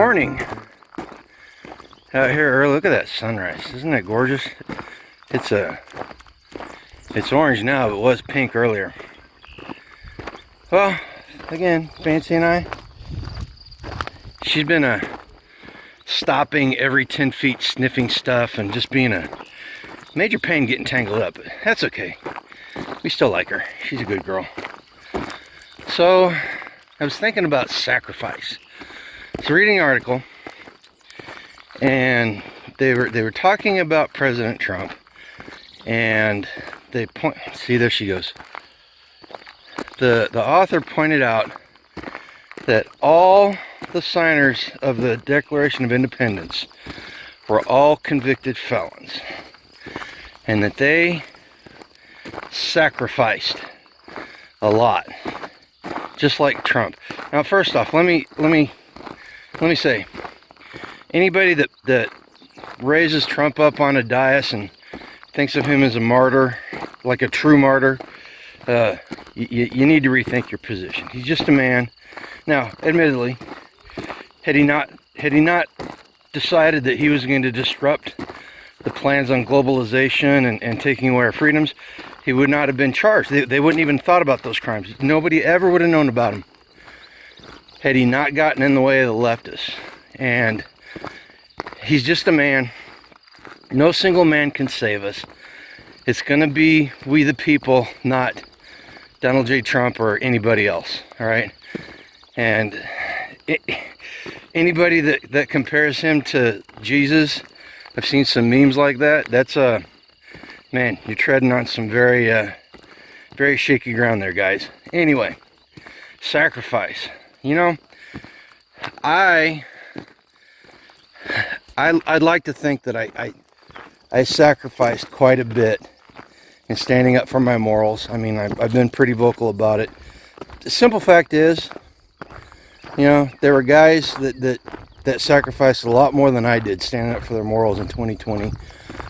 morning out here. Look at that sunrise. Isn't that gorgeous? It's orange now, but it was pink earlier. Well, again, Fancy and I, she's been stopping every 10 feet, sniffing stuff, and just being a major pain getting tangled up. But that's okay. We still like her. She's a good girl. So I was thinking about sacrifice. So reading an article, and they were talking about President Trump, and they point. See, there she goes. The author pointed out that all the signers of the Declaration of Independence were all convicted felons, and that they sacrificed a lot, just like Trump. Now, first off, let me say, anybody that raises Trump up on a dais and thinks of him as a martyr, like a true martyr, you need to rethink your position. He's just a man. Now, admittedly, had he not decided that he was going to disrupt the plans on globalization and taking away our freedoms, he would not have been charged. They wouldn't even thought about those crimes. Nobody ever would have known about him had he not gotten in the way of the leftists. And he's just a man. No single man can save us. It's going to be we the people, not Donald J. Trump or anybody else. All right? And anybody that compares him to Jesus, I've seen some memes like that. That's man, you're treading on some very shaky ground there, guys. Anyway, sacrifice. You know, I'd like to think that I sacrificed quite a bit in standing up for my morals. I mean, I've been pretty vocal about it. The simple fact is, you know, there were guys that sacrificed a lot more than I did standing up for their morals in 2020,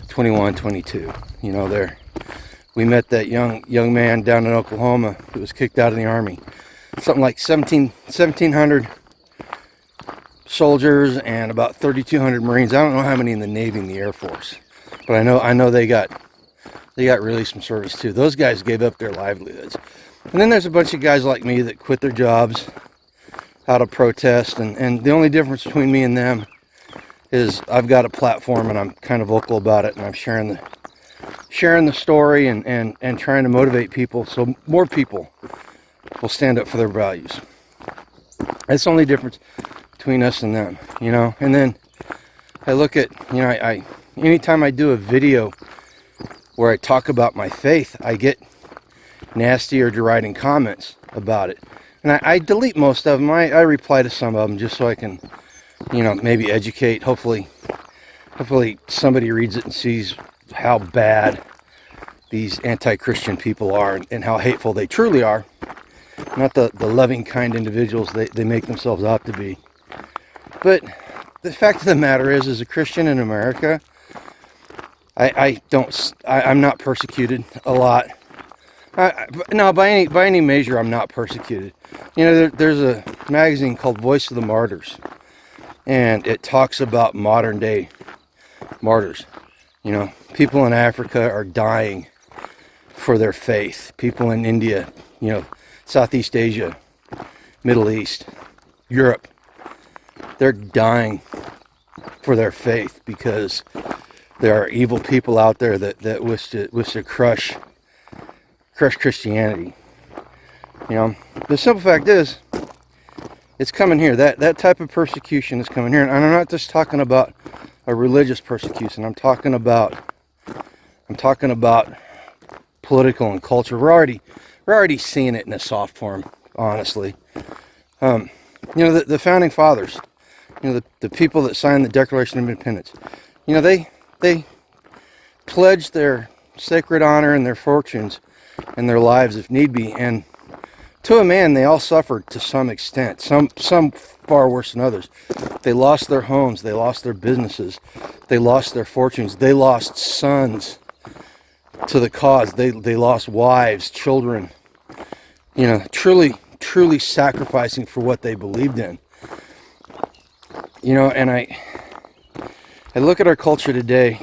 21, 22. You know, we met that young man down in Oklahoma who was kicked out of the Army. Something like 1,700 soldiers and about 3,200 Marines. I don't know how many in the Navy and the Air Force, but I know they got released from service too. Those guys gave up their livelihoods. And then there's a bunch of guys like me that quit their jobs out of protest, and the only difference between me and them is I've got a platform and I'm kind of vocal about it, and I'm sharing the story and trying to motivate people so more people will stand up for their values. That's the only difference between us and them, you know. And then I look at, you know, I anytime I do a video where I talk about my faith, I get nasty or deriding comments about it. And I delete most of them. I reply to some of them just so I can, you know, maybe educate. Hopefully somebody reads it and sees how bad these anti-Christian people are and how hateful they truly are. Not the loving, kind individuals they make themselves out to be. But the fact of the matter is, as a Christian in America, I'm not persecuted a lot. No, by any measure, I'm not persecuted. You know, there's a magazine called Voice of the Martyrs, and it talks about modern day martyrs. You know, people in Africa are dying for their faith. People in India, you know, Southeast Asia, Middle East, Europe, they're dying for their faith because there are evil people out there that wish to crush Christianity. You know, the simple fact is, it's coming here. That type of persecution is coming here, and I'm not just talking about a religious persecution. I'm talking about political and culture. We're already seeing it in a soft form, honestly. You know, the founding fathers, you know, the people that signed the Declaration of Independence, you know, they pledged their sacred honor and their fortunes and their lives if need be, and to a man they all suffered to some extent, some far worse than others. They lost their homes, they lost their businesses, they lost their fortunes, they lost sons to the cause, they lost wives, children, you know, truly sacrificing for what they believed in. You know, and I look at our culture today.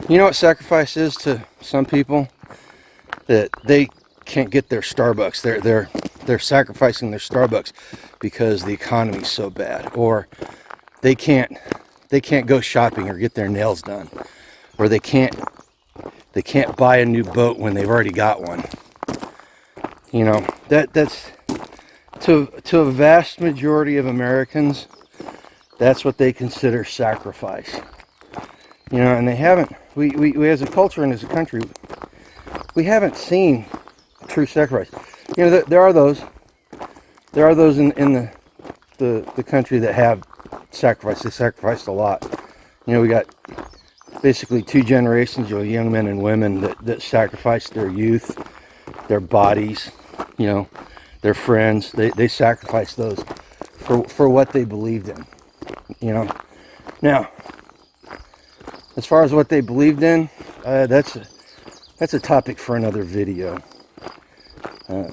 You know what sacrifice is to some people? That they can't get their Starbucks. They're sacrificing their Starbucks because the economy's so bad, or they can't go shopping or get their nails done, or they can't buy a new boat when they've already got one. You know, that's to a vast majority of Americans, that's what they consider sacrifice. You know, and they haven't, we as a culture and as a country, we haven't seen true sacrifice. You know, there are those in the country that have sacrificed. They sacrificed a lot. You know, we got basically two generations of young men and women that sacrificed their youth, their bodies, you know, their friends. They sacrificed those for what they believed in. You know, now as far as what they believed in, that's a topic for another video.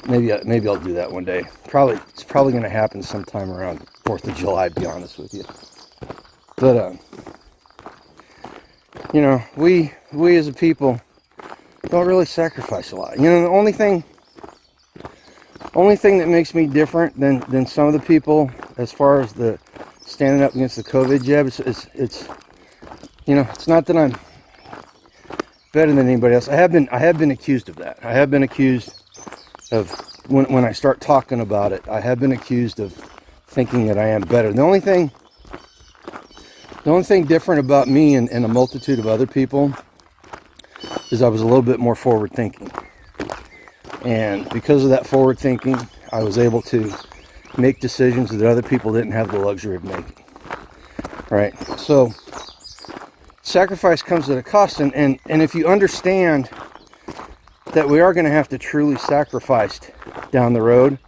Maybe I'll do that one day. It's probably going to happen sometime around 4th of July, to be honest with you. But you know, we as a people don't really sacrifice a lot. You know, the only thing that makes me different than some of the people as far as the standing up against the COVID jab, it's you know, it's not that I'm better than anybody else. I have been accused of that. I have been accused of, when I start talking about it, I have been accused of thinking that I am better. The only thing different about me and a multitude of other people is I was a little bit more forward thinking. And because of that forward thinking, I was able to make decisions that other people didn't have the luxury of making. Right? So sacrifice comes at a cost, and if you understand that we are going to have to truly sacrifice down the road,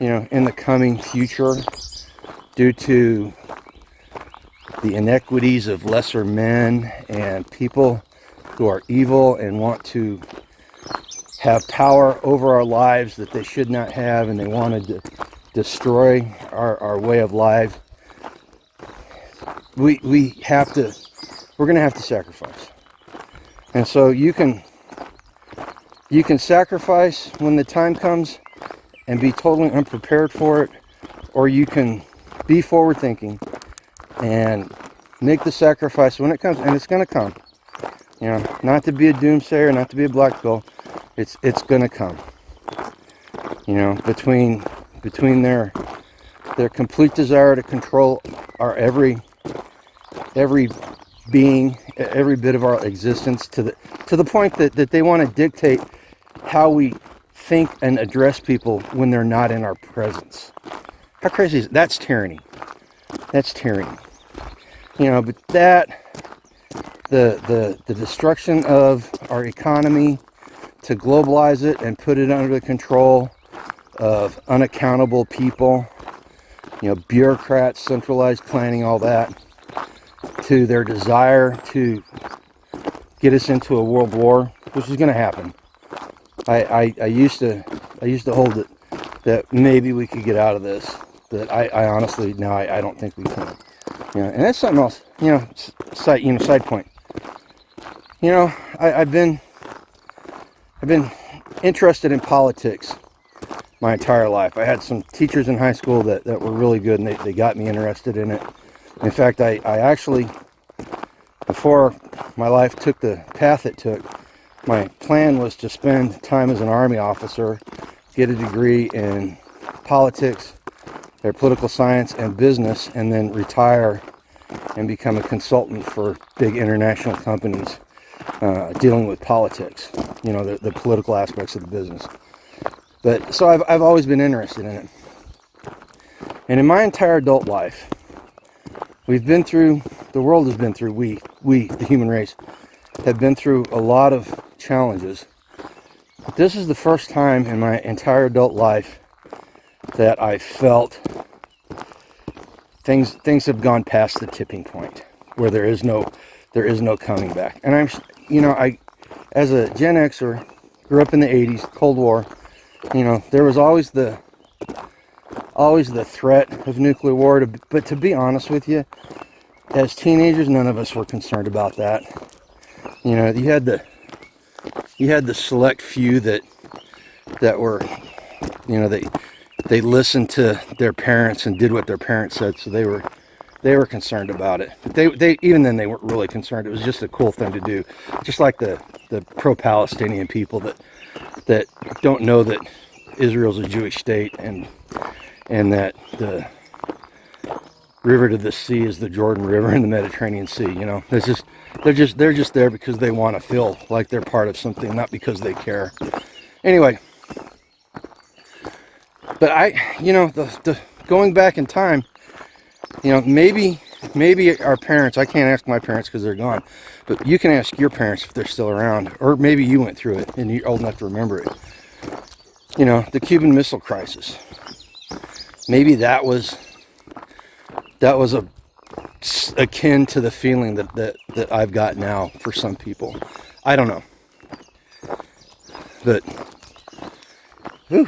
you know, in the coming future, due to the inequities of lesser men and people who are evil and want to have power over our lives that they should not have, and they want to destroy our way of life, we're going to have to sacrifice. And so you can sacrifice when the time comes and be totally unprepared for it, or you can be forward thinking and make the sacrifice when it comes, and it's going to come. You know, not to be a doomsayer, not to be a black pill, it's going to come. You know, between their complete desire to control our every being, every bit of our existence, to the point that they want to dictate how we think and address people when they're not in our presence. How crazy is that? That's tyranny. That's tyranny. You know, but the destruction of our economy, to globalize it and put it under the control of unaccountable people, you know, bureaucrats, centralized planning, all that, to their desire to get us into a world war, which is going to happen. I used to hold it that maybe we could get out of this, but I honestly now I don't think we can. You know, and that's something else. You know, side point. You know, I've been interested in politics my entire life. I had some teachers in high school that were really good, and they got me interested in it. In fact, I actually, before my life took the path it took, my plan was to spend time as an Army officer, get a degree in politics, or political science and business, and then retire and become a consultant for big international companies dealing with politics, you know, the political aspects of the business. But so I've always been interested in it. And in my entire adult life, the world has been through, we, the human race, have been through a lot of challenges. But this is the first time in my entire adult life that I felt things have gone past the tipping point where there is no coming back. And I as a Gen Xer, grew up in the 80s, Cold War, you know, there was always the always the threat of nuclear war. But to be honest with you, as teenagers, none of us were concerned about that. You know, you had the select few that were, you know, they listened to their parents and did what their parents said, so they were concerned about it. But they even then they weren't really concerned. It was just a cool thing to do, just like the pro-Palestinian people that don't know that Israel's a Jewish state and that the river to the sea is the Jordan River in the Mediterranean Sea. You know, they're just there because they want to feel like they're part of something, not because they care. Anyway, but you know, the going back in time, you know, maybe our parents, I can't ask my parents because they're gone, but you can ask your parents if they're still around, or maybe you went through it and you're old enough to remember it. You know, the Cuban Missile Crisis. Maybe that was akin to the feeling that I've got now for some people. I don't know. But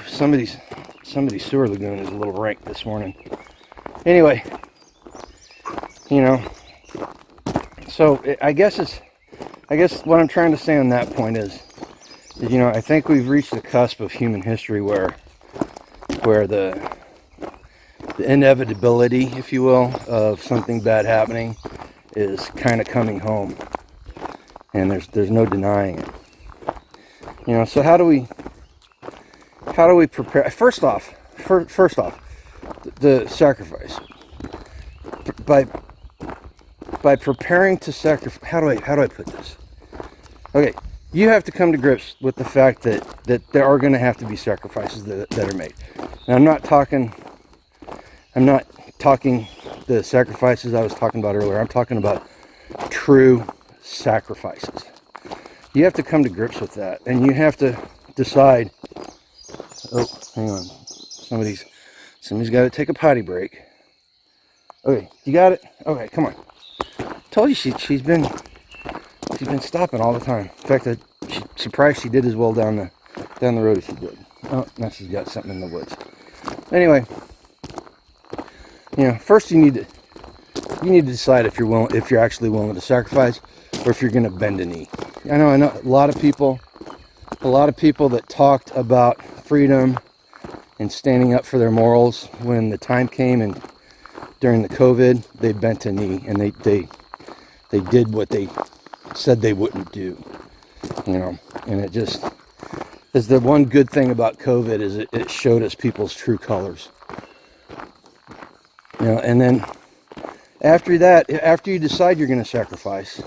somebody's sewer lagoon is a little rank this morning. Anyway, you know, so I guess what I'm trying to say on that point is, you know, I think we've reached the cusp of human history where the inevitability, if you will, of something bad happening is kind of coming home, and there's no denying it. You know, so how do we prepare? First off, the sacrifice. By preparing to sacrifice, how do I put this? Okay, you have to come to grips with the fact that there are going to have to be sacrifices that are made. Now, I'm not talking the sacrifices I was talking about earlier. I'm talking about true sacrifices. You have to come to grips with that, and you have to decide. Oh, hang on. Somebody's got to take a potty break. Okay, you got it? Okay, come on. Told you she's been stopping all the time. In fact, I'm surprised she did as well down the road as she did. Oh, now she's got something in the woods. Anyway, you know, first you need to decide if you're actually willing to sacrifice, or if you're going to bend a knee. I know a lot of people that talked about freedom and standing up for their morals when the time came, and during the COVID, they bent a knee and they did what they said they wouldn't do. You know, and it just is the one good thing about COVID is it showed us people's true colors. You know, and then after you decide you're going to sacrifice,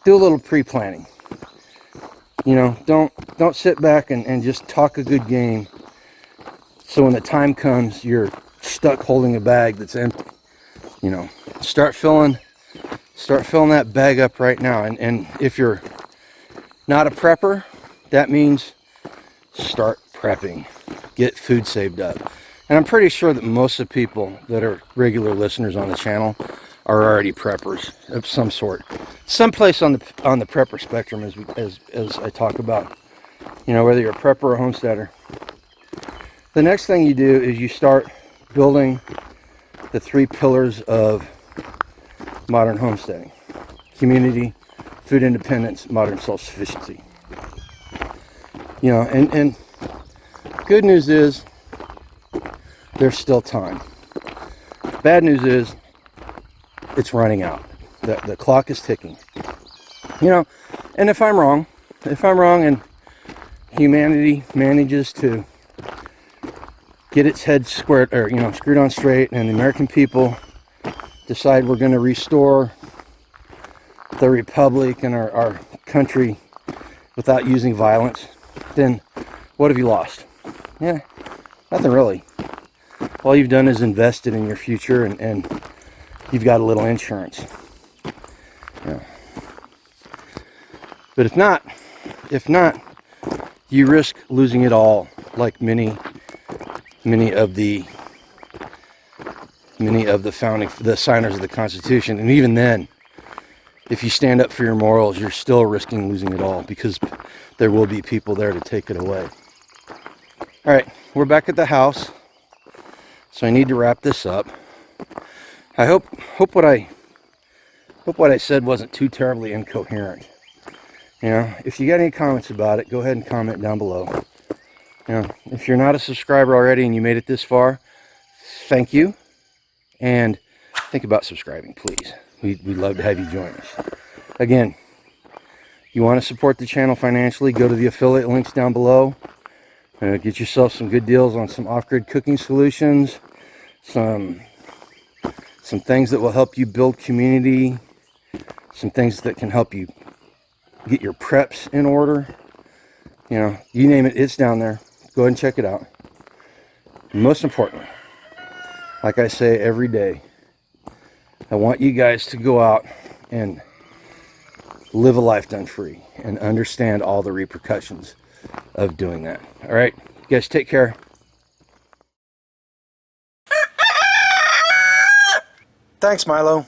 do a little pre-planning. You know, don't sit back and just talk a good game, so when the time comes, you're stuck holding a bag that's empty. You know, start filling that bag up right now. And if you're not a prepper, that means start prepping. Get food saved up. And I'm pretty sure that most of the people that are regular listeners on the channel are already preppers of some sort. Someplace on the prepper spectrum, as I talk about. You know, whether you're a prepper or a homesteader. The next thing you do is you start building the 3 pillars of modern homesteading: community, food independence, modern self-sufficiency. You know, and good news is there's still time. Bad news is it's running out. The clock is ticking. You know, and if I'm wrong and humanity manages to get its head squared, or, you know, screwed on straight, and the American people decide we're going to restore the republic and our country without using violence, then what have you lost? Yeah, nothing really. All you've done is invested in your future, and you've got a little insurance. Yeah. But if not, you risk losing it all, like many of the signers of the Constitution. And even then, if you stand up for your morals, you're still risking losing it all, because there will be people there to take it away. All right, we're back at the house. So I need to wrap this up. I hope what I said wasn't too terribly incoherent. You know, if you got any comments about it, go ahead and comment down below. You know, if you're not a subscriber already and you made it this far, thank you. And think about subscribing, please. We'd love to have you join us. Again, you want to support the channel financially, go to the affiliate links down below. Get yourself some good deals on some off-grid cooking solutions, some things that will help you build community, some things that can help you get your preps in order. You know, you name it, it's down there. Go ahead and check it out. And most importantly, like I say every day, I want you guys to go out and live a life done free and understand all the repercussions of doing that. All right, you guys take care. Thanks, Milo.